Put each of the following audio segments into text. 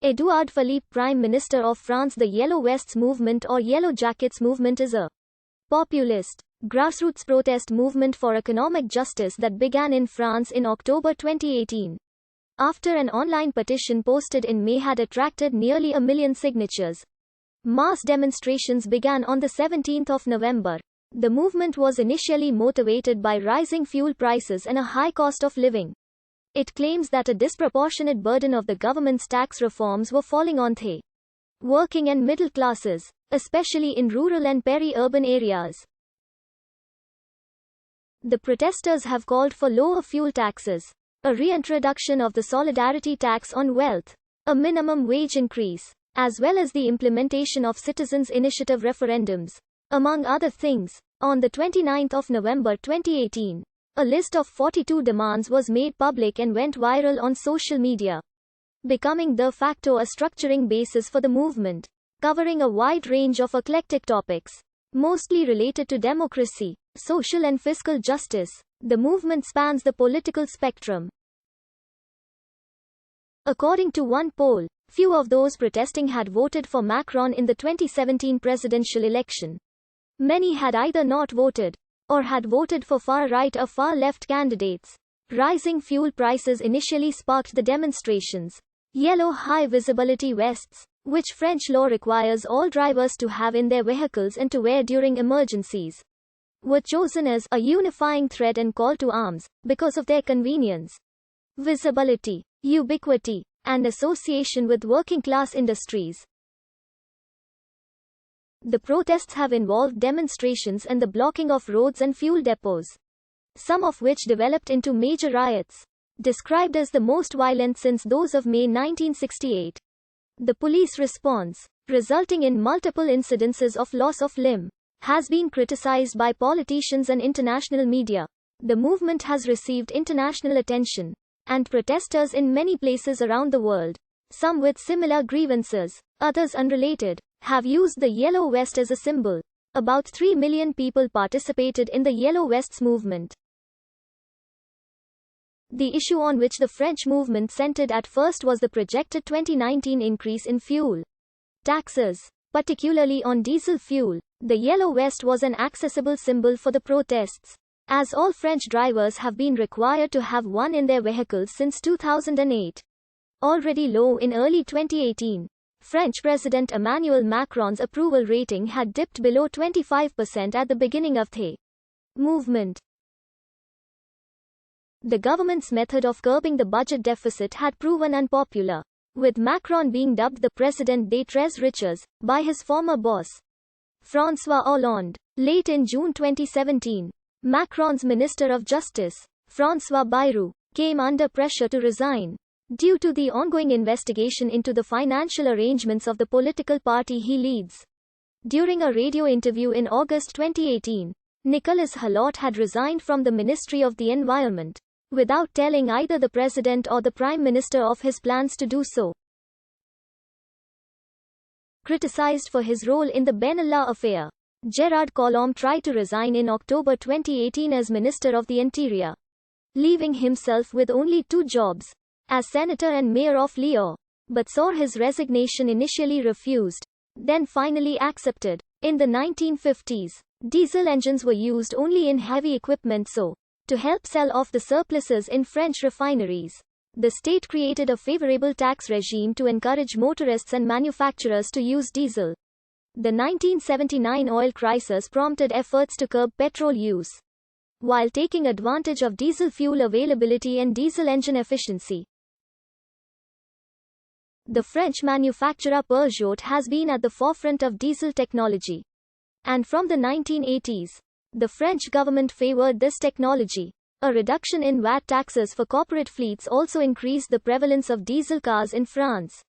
Edouard Philippe, Prime Minister of France. The Yellow Vests movement or Yellow Jackets movement is a populist, grassroots protest movement for economic justice that began in France in October 2018. After an online petition posted in May had attracted nearly 1 million signatures. Mass demonstrations began on the 17th of November. The movement was initially motivated by rising fuel prices and a high cost of living. It claims that a disproportionate burden of the government's tax reforms were falling on the working and middle classes, especially in rural and peri-urban areas. The protesters have called for lower fuel taxes, a reintroduction of the solidarity tax on wealth, a minimum wage increase, as well as the implementation of citizens' initiative referendums, among other things. On the 29th of November 2018, a list of 42 demands was made public and went viral on social media, becoming de facto a structuring basis for the movement, covering a wide range of eclectic topics, mostly related to democracy, social and fiscal justice. The movement spans the political spectrum. According to one poll, few of those protesting had voted for Macron in the 2017 presidential election. Many had either not voted, or had voted for far-right or far-left candidates. Rising fuel prices initially sparked the demonstrations. Yellow high-visibility vests, which French law requires all drivers to have in their vehicles and to wear during emergencies, were chosen as a unifying thread and call to arms, because of their convenience, visibility, ubiquity, and association with working-class industries. The protests have involved demonstrations and the blocking of roads and fuel depots, some of which developed into major riots, described as the most violent since those of May 1968. The police response, resulting in multiple incidences of loss of limb, has been criticized by politicians and international media. The movement has received international attention, and protesters in many places around the world, some with similar grievances, others unrelated, have used the yellow vest as a symbol. About 3 million people participated in the Yellow Vests movement. The issue on which the French movement centered at first was the projected 2019 increase in fuel taxes, particularly on diesel fuel. The yellow vest was an accessible symbol for the protests, as all French drivers have been required to have one in their vehicles since 2008. Already low in early 2018, French President Emmanuel Macron's approval rating had dipped below 25% at the beginning of the movement. The government's method of curbing the budget deficit had proven unpopular, with Macron being dubbed the Président des Très Riches by his former boss, François Hollande. Late in June 2017, Macron's Minister of Justice, François Bayrou, came under pressure to resign due to the ongoing investigation into the financial arrangements of the political party he leads. During a radio interview in August 2018, Nicolas Hulot had resigned from the Ministry of the Environment, without telling either the President or the Prime Minister of his plans to do so. Criticized for his role in the Benalla affair, Gérard Collomb tried to resign in October 2018 as Minister of the Interior, leaving himself with only 2 jobs, as Senator and Mayor of Lyon, but saw his resignation initially refused, then finally accepted. In the 1950s, diesel engines were used only in heavy equipment to help sell off the surpluses in French refineries, the state created a favorable tax regime to encourage motorists and manufacturers to use diesel. The 1979 oil crisis prompted efforts to curb petrol use, while taking advantage of diesel fuel availability and diesel engine efficiency. The French manufacturer Peugeot has been at the forefront of diesel technology, and from the 1980s, the French government favored this technology. A reduction in VAT taxes for corporate fleets also increased the prevalence of diesel cars in France.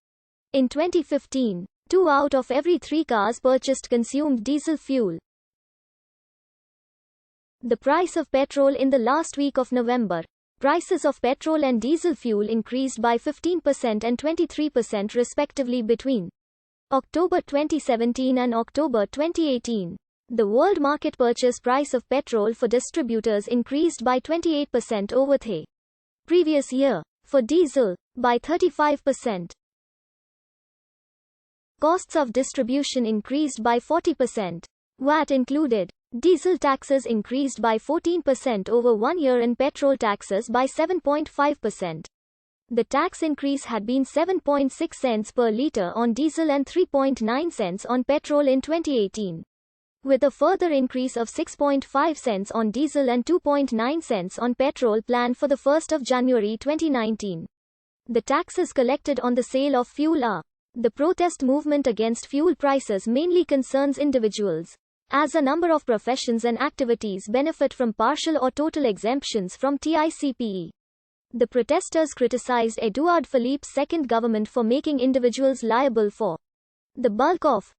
In 2015, 2 out of every 3 cars purchased consumed diesel fuel. The price of petrol in the last week of November. Prices of petrol and diesel fuel increased by 15% and 23% respectively between October 2017 and October 2018. The world market purchase price of petrol for distributors increased by 28% over the previous year, for diesel, by 35%. Costs of distribution increased by 40%. VAT included. Diesel taxes increased by 14% over 1 year and petrol taxes by 7.5%. The tax increase had been 7.6 cents per litre on diesel and 3.9 cents on petrol in 2018. With a further increase of 6.5 cents on diesel and 2.9 cents on petrol planned for the 1st of January 2019. The taxes collected on the sale of fuel are. The protest movement against fuel prices mainly concerns individuals, as a number of professions and activities benefit from partial or total exemptions from TICPE. The protesters criticized Edouard Philippe's second government for making individuals liable for the bulk of